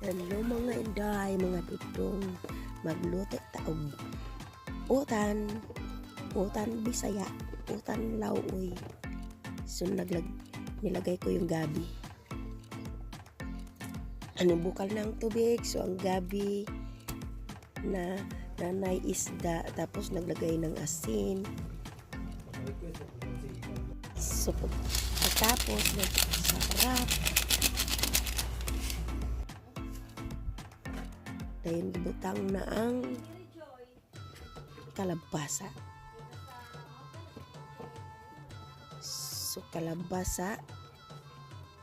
Hello mga inday, mga dudong, magluto taog utan Bisaya, utan Lauoy. So nilagay ko yung gabi. Bukal ng tubig, so ang gabi na nanay isda, tapos naglagay ng asin. So pagkatapos nagsarap. Dahil gibutang na ang kalabasa. So kalabasa,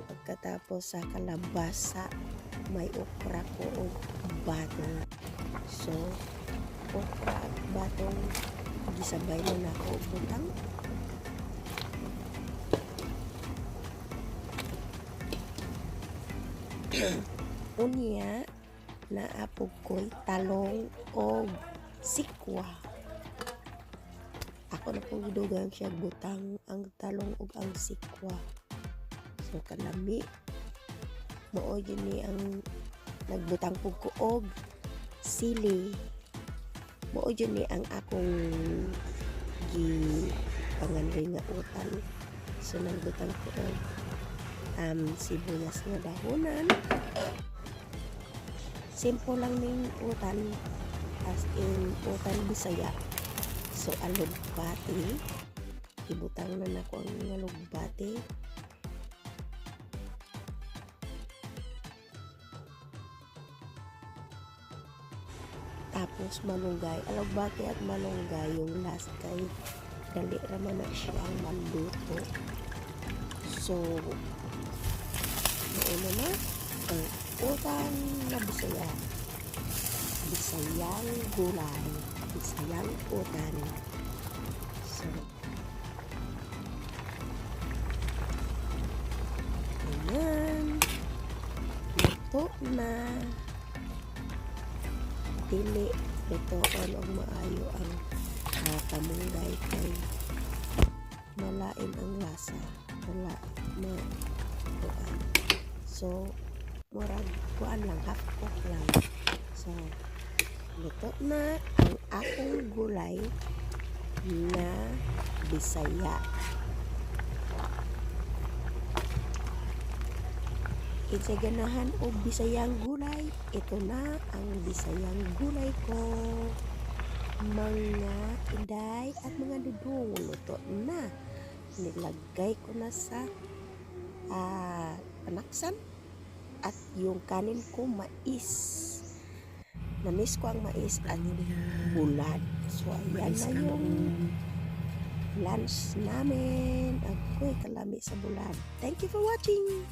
pagkatapos sa kalabasa may okra ko o batong. So okra at batong gisabay na nako butang. Unya naapog ko'y talong o sikwa. Ako na pong gidugang siya butang ang talong o ang sikwa. So kalami mao yun ni ang nagbutang pug ko og sili. Mao yun ni ang akong panganri nga utan. So nagbutang ko og sibuyas nga dahonan. Simple lang ning utan, as in utan Bisaya. So alugbati, ibutang na nako ang alugbati. Tapos malunggay, alugbati at malunggay yung last kay dali raman na siya ang maluto. So mauna na ang utan na Bisaya. Bisayang gulay, Bisayang utan. So ayan, luto na. Dili lutoon og maayo ang kamunggay kay malain ang lasa, wala na kuan. So murag kuan lang, half cook lang. So luto na ang akong gulay na Bisaya. Kinsay ganahan o Bisayang gulay, ito na ang Bisayang gulay ko. Mga inday at mga dudong, luto na. Nilagay ko na sa panaksan. At yung kanin ko mais. Namiss ko ang mais at bulad. So ayan na yung lunch namin. Ako'y kalami sa bulad. Thank you for watching.